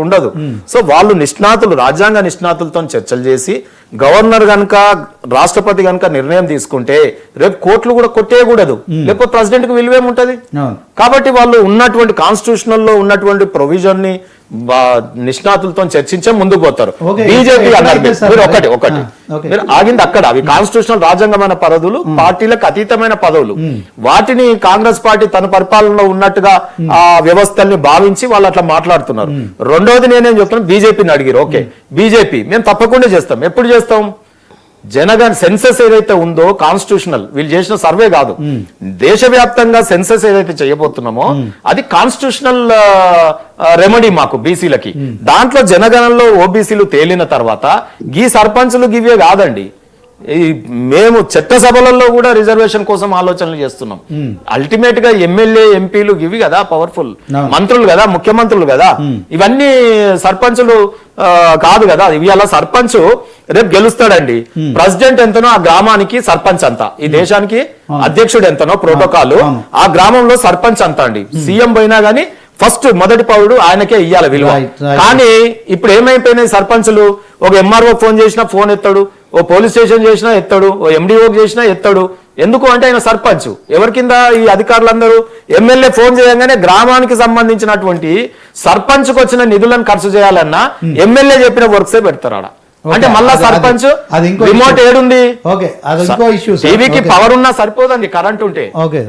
ఉండదు. సో వాళ్ళు నిష్ణాతులు, రాజ్యాంగ నిష్ణాతులతో చర్చలు చేసి గవర్నర్ గనక రాష్ట్రపతి గనక నిర్ణయం తీసుకుంటే రేపు కోర్టులు కూడా కొట్టేయకూడదు, లేకపోతే ప్రెసిడెంట్ కి విలువేముంటది. కాబట్టి వాళ్ళు ఉన్నటువంటి కాన్స్టిట్యూషనల్ లో ఉన్నటువంటి ప్రొవిజన్ ని నిష్ణాతులతో చర్చించే ముందుకు పోతారు. బీజేపీ అన్నారు ఒకటి మీరు ఆగింది అక్కడ. అవి కాన్స్టిట్యూషనల్ రాజ్యాంగమైన పదవులు, పార్టీలకు అతీతమైన పదవులు. వాటిని కాంగ్రెస్ పార్టీ తన పరిపాలనలో ఉన్నట్టుగా ఆ వ్యవస్థల్ని భావించి వాళ్ళు అట్లా మాట్లాడుతున్నారు. రెండోది నేనేం చెప్తున్నాను, బీజేపీని అడిగారు. ఓకే, బీజేపీ మేము తప్పకుండా చేస్తాం. ఎప్పుడు చేస్తాం? జనగణ సెన్సెస్ ఏదైతే ఉందో కాన్స్టిట్యూషనల్, వీళ్ళు చేసిన సర్వే కాదు, దేశవ్యాప్తంగా సెన్సెస్ ఏదైతే చేయబోతున్నామో అది కాన్స్టిట్యూషనల్ రెమెడీ మాకు బీసీలకి. దాంట్లో జనగణంలో ఓబీసీలు తేలిన తర్వాత గీ సర్పంచులు గివే కాదండి, మేము చట్టసభలలో కూడా రిజర్వేషన్ కోసం ఆలోచనలు చేస్తున్నాం. అల్టిమేట్ గా ఎమ్మెల్యే ఎంపీలు ఇవి కదా పవర్ఫుల్ మంత్రులు కదా, ముఖ్యమంత్రులు కదా, ఇవన్నీ సర్పంచులు కాదు కదా. ఇవాళ సర్పంచ్ రేపు గెలుస్తాడండి, ప్రెసిడెంట్ ఎంతనో ఆ గ్రామానికి సర్పంచ్ అంతా, ఈ దేశానికి అధ్యక్షుడు ఎంతనో ప్రోటోకాల్ ఆ గ్రామంలో సర్పంచ్ అంతా అండి. సీఎం పోయినా గానీ ఫస్ట్ మొదటి పౌరుడు ఆయనకే ఇయ్యాలి విలువ. కానీ ఇప్పుడు ఏమైపోయినాయి, సర్పంచులు ఒక ఎంఆర్ఓ ఫోన్ చేసినా ఫోన్ ఎత్తాడు, ఓ పోలీస్ స్టేషన్ చేసినా ఎత్తాడు, ఓ ఎండిఓ చేసినా ఎత్తాడు. ఎందుకు అంటే ఆయన సర్పంచ్. ఎవరి కింద ఈ అధికారులందరూ? ఎమ్మెల్యే ఫోన్ చేయగానే గ్రామానికి సంబంధించినటువంటి సర్పంచ్కి వచ్చిన నిధులను ఖర్చు చేయాలన్నా ఎమ్మెల్యే చెప్పిన వర్క్సే పెడతారు ఆడ. అంటే మళ్ళా సర్పంచ్ రిమోట్ ఏడుంది, టీవీకి పవర్ ఉన్నా సరిపోదండి, కరెంట్ ఉంటే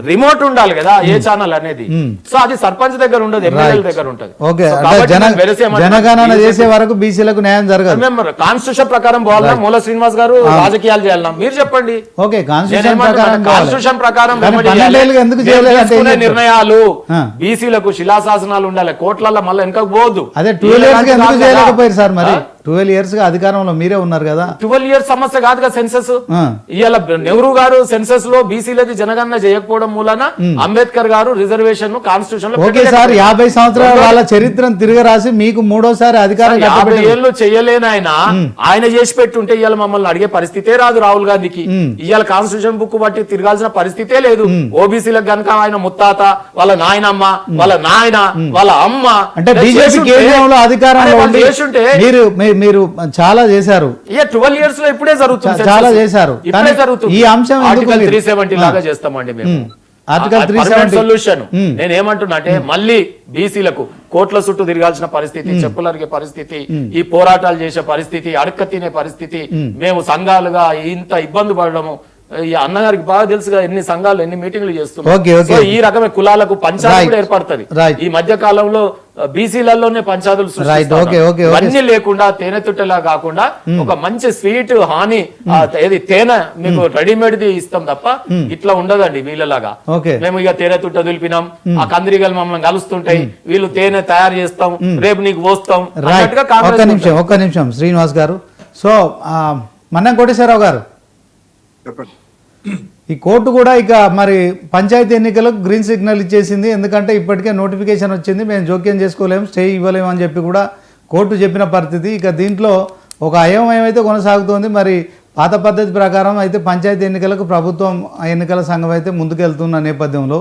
రిమోట్ ఉండాలి కదా ఏ ఛానల్ అనేది. సో అది సర్పంచ్ దగ్గర ఉండదు, ఎమ్మెల్యేల దగ్గర ఉంటది. చేసే వరకు బీసీలకు న్యాయం జరగదు. కాన్స్టిట్యూషన్ ప్రకారం పోవాలన్నా మూల శ్రీనివాస్ గారు రాజకీయాలు చేయాలన్నా మీరు చెప్పండి. కాన్స్టిట్యూషన్ ప్రకారం నిర్ణయాలు బీసీలకు శిలాశాసనాలు ఉండాలి, కోట్లలో మళ్ళీ వెనకకు పోవద్దు. అదే 12 years ఎందుకు చేయలేకపోయారు సార్? మరి 12 years గా అధికారంలో మీరే ఉన్నారు కదా. 12 years సమస్య కాదుగా సెన్సెస్. ఇవాళ నెహ్రూ గారు సెన్సెస్ లో బీసీలది జనగణన చేయకపోవడం మూలన అంబేద్కర్ గారు రిజర్వేషన్ కాన్స్టిట్యూషన్ లో ఓకే సార్ 50 సంవత్సరాల వాళ్ళ చరిత్రను తిరిగి రాసి మీకు మూడోసారి అధికారం 50 ఏళ్ళు చేయలేని ఆయన చేసి పెట్టుంటే ఇవాళ మమ్మల్ని అడిగే పరిస్థితే రాదు రాహుల్ గాంధీకి. ఇవాళ కాన్స్టిట్యూషన్ బుక్ బట్టి తిరగాల్సిన పరిస్థితే లేదు. ఓబీసీలకు గనక ఆయన ముత్తాత, వాళ్ళ నాయనమ్మ, వాళ్ళ నాయన, వాళ్ళ అమ్మ అంటే బీజేపీ కేంద్రంలో అధికారంలో ఉంటే మీరు చాలా చేశారు. 12 years లో ఇప్పుడే జరుగుతుంది, చాలా చేశారు. ఈ అంశం ఆర్టికల్ 370 లాగా చేస్తామండి మేము. ఆర్టికల్ 370 సొల్యూషన్ నేను ఏమంటున్నా అంటే మళ్ళీ బీసీలకు కోట్ల చుట్టూ తిరగాల్సిన పరిస్థితి, చెప్పులరిగే పరిస్థితి, ఈ పోరాటాలు చేసే పరిస్థితి, అడక్క తినే పరిస్థితి, మేము సంఘాలుగా ఇంత ఇబ్బంది పడడము. ఈ అన్నగారికి బాగా తెలుసుగా ఎన్ని సంఘాలు ఎన్ని మీటింగ్లు చేస్తున్నాం. ఈ రకమైన కులాలకు పంచాయతీ కూడా ఏర్పడుతుంది. ఈ మధ్య కాలంలో బీసీలలోనే పంచాయతీలు అన్ని లేకుండా తేనె తుట్టెలా కాకుండా ఒక మంచి స్వీట్ హాని ఏది తేనె మీకు రెడీమేడ్ ది ఇస్తాం తప్ప ఇట్లా ఉండదండి వీళ్ళలాగా. మేము ఇక తేనె తుట్ట దులిపినాం, ఆ కందిరీగలు మమ్మల్ని కలుస్తుంటాయి, వీళ్ళు తేనె తయారు చేస్తాం, రేపు నీకు పోస్తాం అన్నట్టుగా. ఒక్క నిమిషం శ్రీనివాస్ గారు. సో మన్నం కోటేశ్వరరావు గారు, ఈ కోర్టు కూడా ఇక మరి పంచాయతీ ఎన్నికలకు గ్రీన్ సిగ్నల్ ఇచ్చేసింది. ఎందుకంటే ఇప్పటికే నోటిఫికేషన్ వచ్చింది, మేము జోక్యం చేసుకోలేము, స్టే ఇవ్వలేము అని చెప్పి కూడా కోర్టు చెప్పిన పరిస్థితి. ఇక దీంట్లో ఒక అయోమయం అయితే కొనసాగుతోంది. మరి పాత పద్ధతి ప్రకారం అయితే పంచాయతీ ఎన్నికలకు ప్రభుత్వం ఎన్నికల సంఘం అయితే ముందుకెళ్తున్న నేపథ్యంలో